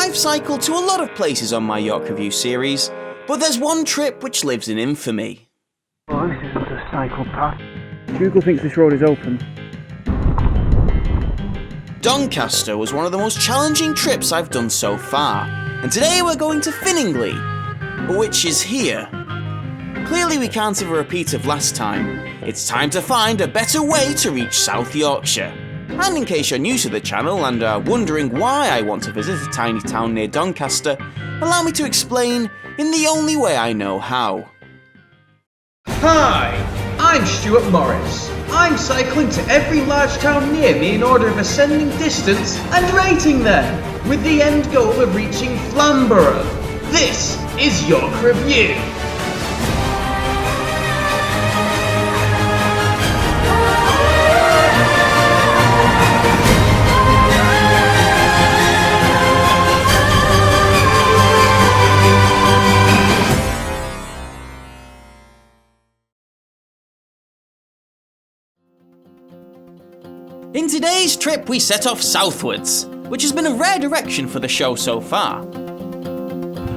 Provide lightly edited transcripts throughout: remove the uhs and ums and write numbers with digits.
I've cycled to a lot of places on my York Review series, but there's one trip which lives in infamy. Oh, this isn't a cycle path. Google thinks this road is open. Doncaster was one of the most challenging trips I've done so far, and today we're going to Finningley, which is here. Clearly we can't have a repeat of last time. It's time to find a better way to reach South Yorkshire. And in case you're new to the channel and are wondering why I want to visit a tiny town near Doncaster, allow me to explain in the only way I know how. Hi, I'm Stuart Morris. I'm cycling to every large town near me in order of ascending distance and rating them, with the end goal of reaching Flamborough. This is York Review. In today's trip we set off southwards, which has been a rare direction for the show so far.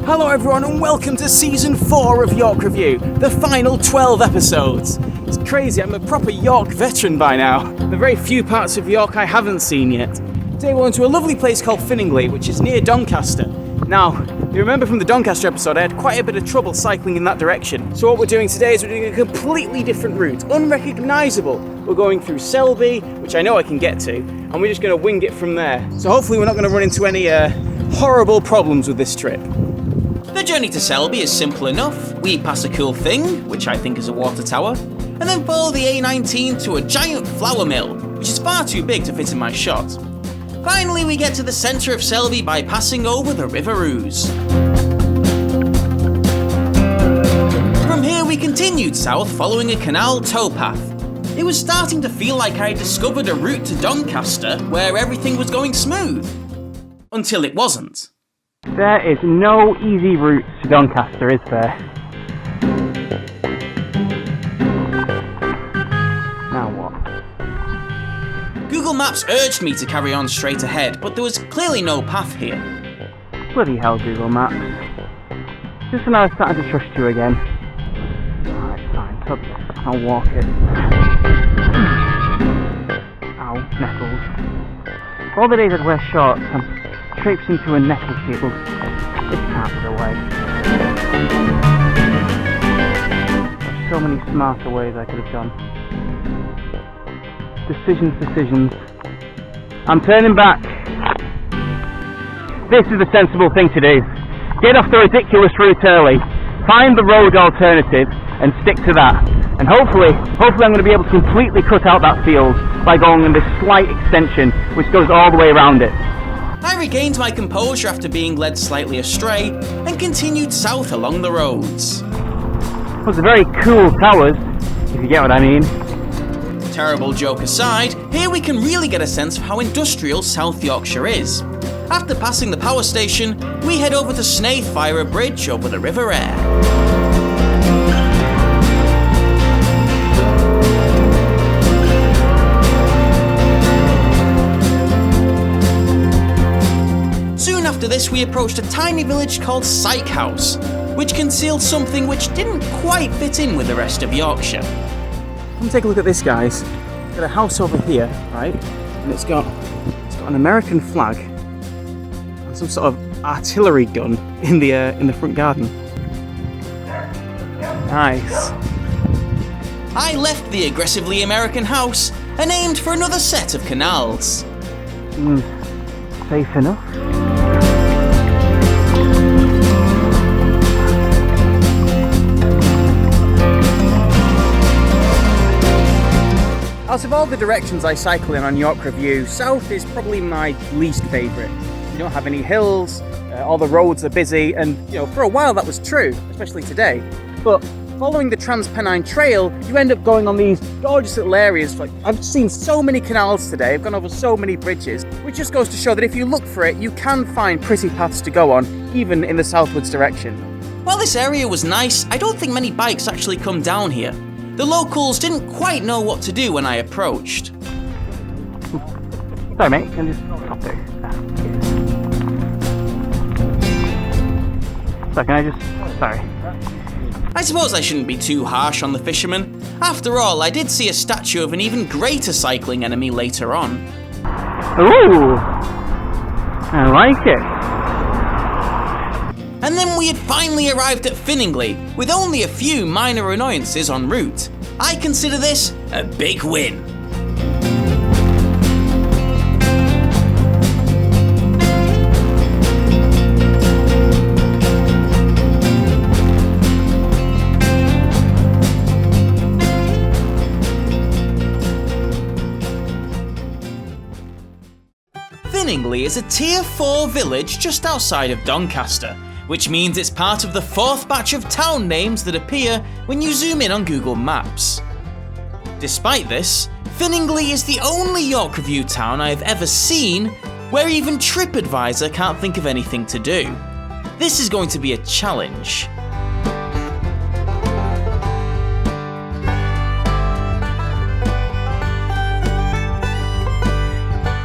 Hello everyone and welcome to Season 4 of York Review, the final 12 episodes. It's crazy, I'm a proper York veteran by now. There are very few parts of York I haven't seen yet. Today we're going to a lovely place called Finningley, which is near Doncaster. Now, you remember from the Doncaster episode I had quite a bit of trouble cycling in that direction. So what we're doing today is we're doing a completely different route, unrecognisable. We're going through Selby, which I know I can get to, and we're just going to wing it from there. So hopefully we're not going to run into any horrible problems with this trip. The journey to Selby is simple enough. We pass a cool thing, which I think is a water tower, and then follow the A19 to a giant flour mill, which is far too big to fit in my shot. Finally, we get to the centre of Selby by passing over the River Ouse. From here we continued south following a canal towpath. It was starting to feel like I had discovered a route to Doncaster where everything was going smooth. Until it wasn't. There is no easy route to Doncaster, is there? Now what? Google Maps urged me to carry on straight ahead, but there was clearly no path here. Bloody hell, Google Maps. Just when I was starting to trust you again. Alright, fine, so I'll walk it. Ow, nettles. For all the days I'd wear shorts, I'm traipsing through a nettle field. This can't be the way. There's so many smarter ways I could have gone. Decisions. I'm turning back. This is the sensible thing to do. Get off the ridiculous route early, find the road alternative, and stick to that. And hopefully I'm going to be able to completely cut out that field by going on this slight extension which goes all the way around it. I regained my composure after being led slightly astray and continued south along the roads. Those are very cool towers, if you get what I mean. Terrible joke aside, here we can really get a sense of how industrial South Yorkshire is. After passing the power station, we head over to Snaith via a bridge over the River Aire. Soon after this we approached a tiny village called Syke House, which concealed something which didn't quite fit in with the rest of Yorkshire. Come take a look at this, guys. It's got a house over here, right? And it's got an American flag and some sort of artillery gun in the front garden. Nice. I left the aggressively American house and aimed for another set of canals. Safe enough. Out of all the directions I cycle in on York Review, south is probably my least favourite. You don't have any hills, all the roads are busy, and for a while that was true, especially today. But following the Trans-Pennine Trail, you end up going on these gorgeous little areas. Like, I've seen so many canals today, I've gone over so many bridges, which just goes to show that if you look for it, you can find pretty paths to go on, even in the southwards direction. While this area was nice, I don't think many bikes actually come down here. The locals didn't quite know what to do when I approached. Sorry mate, can I just stop there? So can I just... Sorry. I suppose I shouldn't be too harsh on the fisherman. After all, I did see a statue of an even greater cycling enemy later on. Ooh! I like it. And then we had finally arrived at Finningley, with only a few minor annoyances en route. I consider this a big win. Finningley is a Tier 4 village just outside of Doncaster, which means it's part of the 4th batch of town names that appear when you zoom in on Google Maps. Despite this, Finningley is the only York Review town I have ever seen where even TripAdvisor can't think of anything to do. This is going to be a challenge.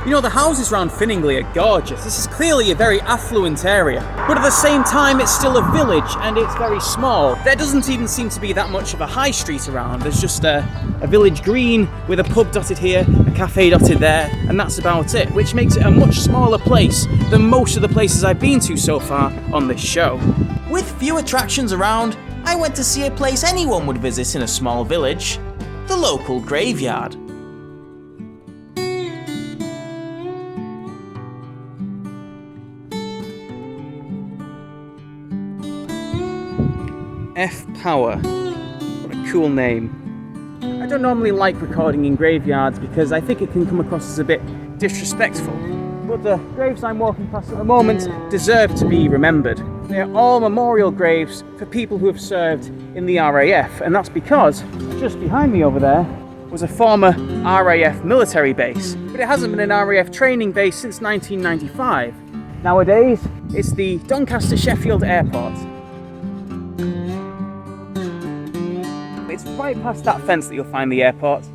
You know, the houses around Finningley are gorgeous. This is clearly a very affluent area. But at the same time, it's still a village and it's very small. There doesn't even seem to be that much of a high street around. There's just a village green with a pub dotted here, a cafe dotted there, and that's about it, which makes it a much smaller place than most of the places I've been to so far on this show. With few attractions around, I went to see a place anyone would visit in a small village, the local graveyard. F Power. What a cool name. I don't normally like recording in graveyards because I think it can come across as a bit disrespectful. But the graves I'm walking past at the moment deserve to be remembered. They are all memorial graves for people who have served in the RAF, and that's because just behind me over there was a former RAF military base. But it hasn't been an RAF training base since 1995. Nowadays, it's the Doncaster Sheffield Airport. It's right past that fence that you'll find the airport.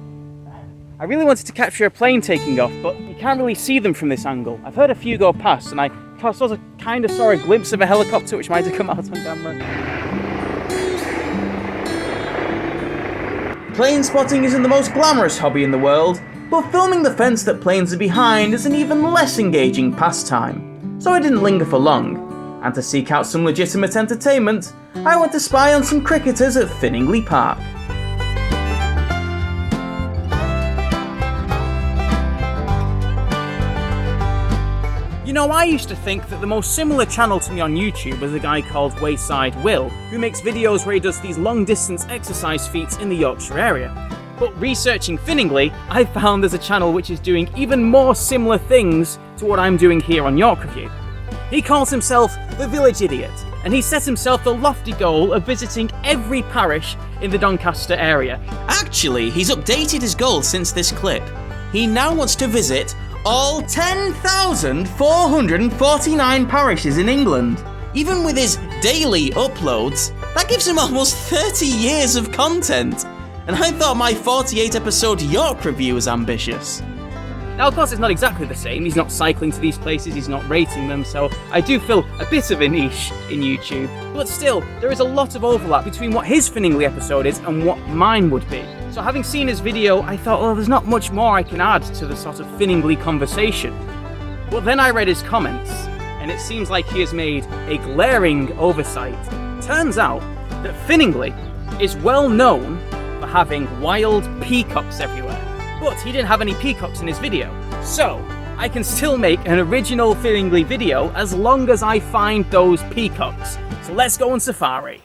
I really wanted to capture a plane taking off, but you can't really see them from this angle. I've heard a few go past, and I sort of kind of saw a glimpse of a helicopter which might have come out on camera. Plane spotting isn't the most glamorous hobby in the world, but filming the fence that planes are behind is an even less engaging pastime. So I didn't linger for long, and to seek out some legitimate entertainment, I went to spy on some cricketers at Finningley Park. You know, I used to think that the most similar channel to me on YouTube was a guy called Wayside Will, who makes videos where he does these long-distance exercise feats in the Yorkshire area. But researching Finningley, I found there's a channel which is doing even more similar things to what I'm doing here on York Review. He calls himself the Village Idiot, and he set himself the lofty goal of visiting every parish in the Doncaster area. Actually, he's updated his goal since this clip. He now wants to visit all 10,449 parishes in England. Even with his daily uploads, that gives him almost 30 years of content. And I thought my 48 episode York Review was ambitious. Now, of course, it's not exactly the same. He's not cycling to these places, he's not rating them, so I do fill a bit of a niche in YouTube. But still, there is a lot of overlap between what his Finningley episode is and what mine would be. So having seen his video, I thought, well, there's not much more I can add to the sort of Finningley conversation. But then I read his comments, and it seems like he has made a glaring oversight. Turns out that Finningley is well known for having wild peacocks everywhere. But he didn't have any peacocks in his video. So, I can still make an original Finningley video as long as I find those peacocks. So let's go on safari.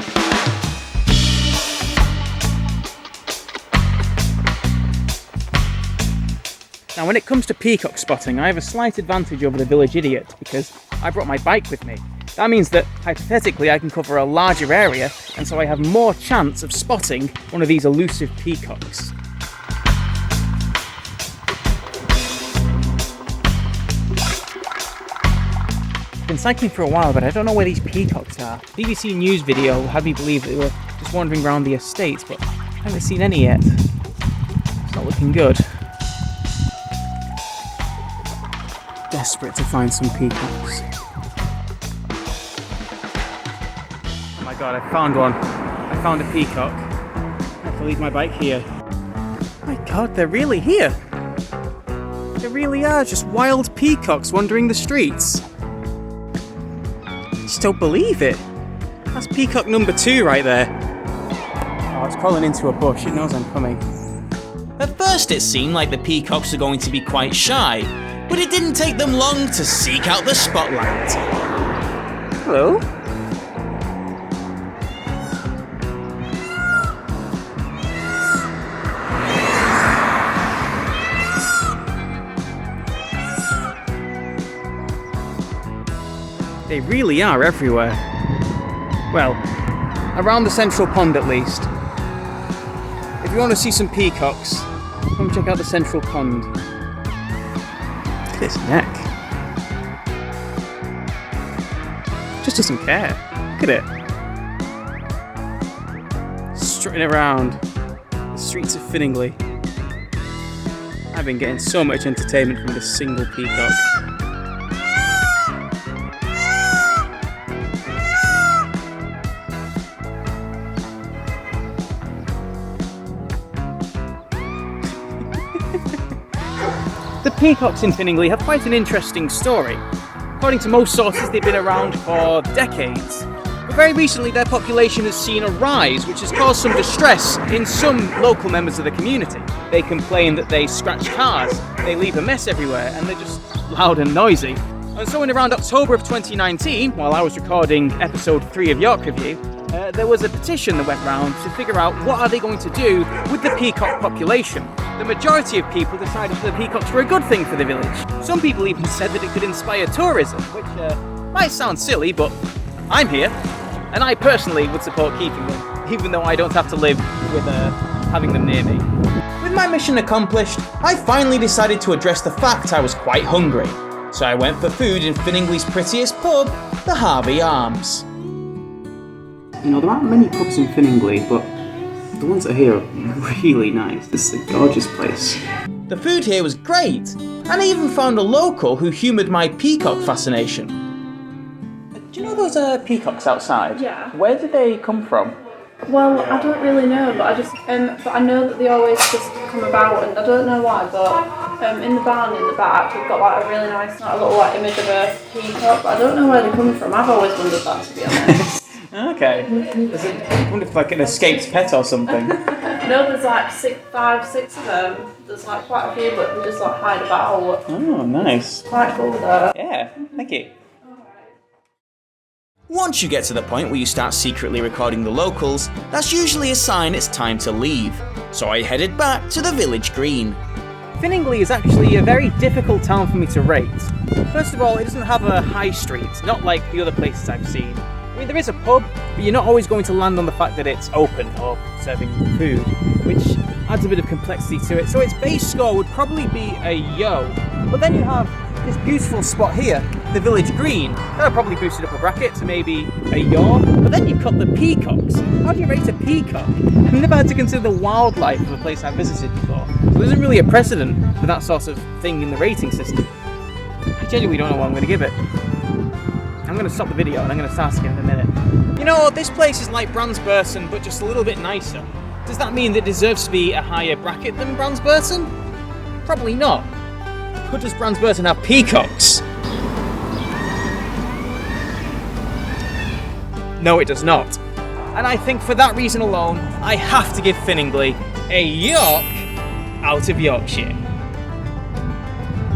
Now, when it comes to peacock spotting, I have a slight advantage over the Village Idiot because I brought my bike with me. That means that, hypothetically, I can cover a larger area, and so I have more chance of spotting one of these elusive peacocks. I've been cycling for a while, but I don't know where these peacocks are. BBC News video had me believe that they were just wandering around the estates, but I haven't seen any yet. It's not looking good. Desperate to find some peacocks. my god, I found one. I found a peacock. I have to leave my bike here. My god, they're really here. They really are just wild peacocks wandering the streets. I just don't believe it. That's peacock number 2 right there. Oh, it's crawling into a bush. It knows I'm coming. At first it seemed like the peacocks were going to be quite shy, but it didn't take them long to seek out the spotlight. Hello? They really are everywhere. Well, around the central pond at least. If you want to see some peacocks, come check out the central pond. Look at this neck. Just doesn't care. Look at it. Strutting around the streets of Finningley. I've been getting so much entertainment from this single peacock. The peacocks in Finningley have quite an interesting story. According to most sources, they've been around for decades. But very recently, their population has seen a rise, which has caused some distress in some local members of the community. They complain that they scratch cars, they leave a mess everywhere, and they're just loud and noisy. And so in around October of 2019, while I was recording episode 3 of York Review, there was a petition that went round to figure out what are they going to do with the peacock population. The majority of people decided that the peacocks were a good thing for the village. Some people even said that it could inspire tourism, which might sound silly, but I'm here, and I personally would support keeping them, even though I don't have to live with having them near me. With my mission accomplished, I finally decided to address the fact I was quite hungry. So I went for food in Finningley's prettiest pub, the Harvey Arms. You know, there aren't many pubs in Finningley, but the ones that are here are really nice. This is a gorgeous place. The food here was great, and I even found a local who humoured my peacock fascination. Do you know those peacocks outside? Yeah. Where did they come from? Well, I don't really know, but I know that they always just come about, and I don't know why, but in the barn in the back, we've got like a really nice little like image of a peacock, but I don't know where they come from. I've always wondered that, to be honest. Okay. I wonder if like an escaped pet or something. No, there's like 6 of them. There's like quite a few, but they just like hide about. Oh, nice. Quite cool though. Yeah, thank you. Once you get to the point where you start secretly recording the locals, that's usually a sign it's time to leave. So I headed back to the village green. Finningley is actually a very difficult town for me to rate. First of all, it doesn't have a high street, not like the other places I've seen. I mean, there is a pub, but you're not always going to land on the fact that it's open or serving food, which adds a bit of complexity to it. So its base score would probably be a yo. But then you have this beautiful spot here, the village green. That would probably boost it up a bracket to maybe a yaw. But then you've got the peacocks. How do you rate a peacock? I've never had to consider the wildlife of a place I've visited before. So there isn't really a precedent for that sort of thing in the rating system. I genuinely don't know what I'm going to give it. I'm going to stop the video and I'm going to start again in a minute. You know, this place is like Bransburton, but just a little bit nicer. Does that mean that it deserves to be a higher bracket than Bransburton? Probably not. But does Bransburton have peacocks? No, it does not. And I think for that reason alone, I have to give Finningley a York out of Yorkshire.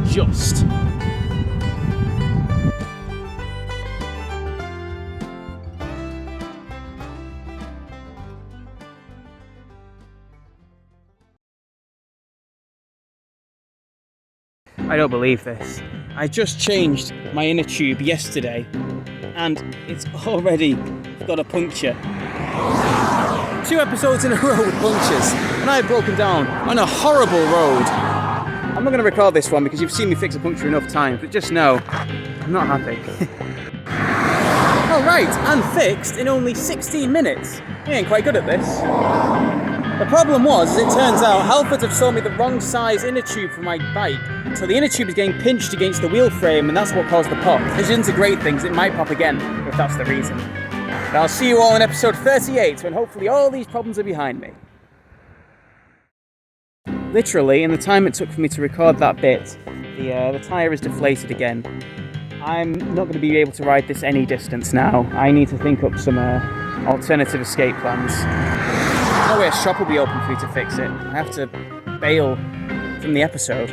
Just. I don't believe this. I just changed my inner tube yesterday and it's already got a puncture. 2 episodes in a row with punctures and I've broken down on a horrible road. I'm not going to record this one because you've seen me fix a puncture enough times, but just know, I'm not happy. Alright, and fixed in only 16 minutes. I ain't quite good at this. The problem was, as it turns out, Halford have sold me the wrong size inner tube for my bike, so the inner tube is getting pinched against the wheel frame and that's what caused the pop. This isn't a great thing, because it might pop again, if that's the reason. And I'll see you all in episode 38, when hopefully all these problems are behind me. Literally, in the time it took for me to record that bit, the tyre is deflated again. I'm not going to be able to ride this any distance now. I need to think up some alternative escape plans. There's no way a shop will be open for you to fix it. I have to bail from the episode.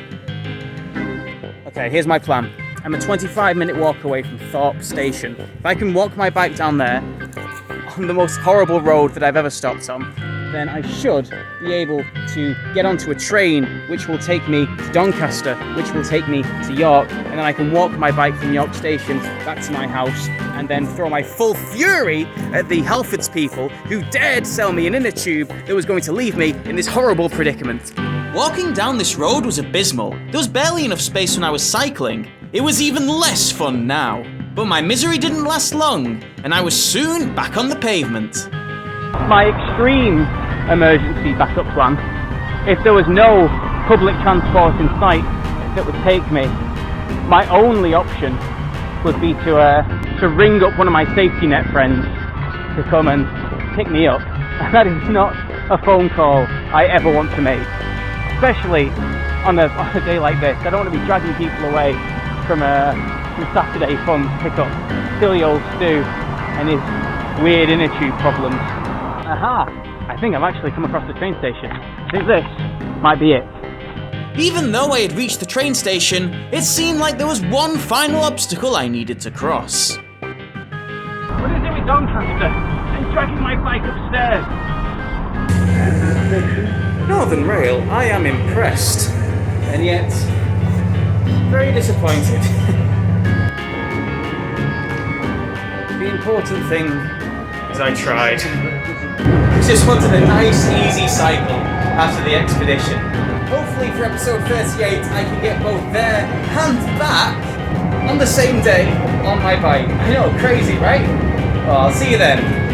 Okay, here's my plan. I'm a 25-minute walk away from Thorpe Station. If I can walk my bike down there, on the most horrible road that I've ever stopped on, then I should be able to get onto a train which will take me to Doncaster, which will take me to York, and then I can walk my bike from York Station back to my house and then throw my full fury at the Halfords people who dared sell me an inner tube that was going to leave me in this horrible predicament. Walking down this road was abysmal. There was barely enough space when I was cycling. It was even less fun now. But my misery didn't last long, and I was soon back on the pavement. My extreme emergency backup plan, if there was no public transport in sight that would take me, my only option would be to ring up one of my safety net friends to come and pick me up. And that is not a phone call I ever want to make, especially on a day like this. I don't want to be dragging people away from Saturday fun to pick up silly old Stu and his weird inner tube problems. Aha! I think I've actually come across the train station. I think this might be it. Even though I had reached the train station, it seemed like there was one final obstacle I needed to cross. What is it with Doncaster and dragging my bike upstairs? Northern Rail, I am impressed, and yet very disappointed. The important thing is I tried. I just wanted a nice, easy cycle after the expedition. Hopefully for episode 38 I can get both there and back on the same day on my bike. I know, crazy, right? Well, I'll see you then.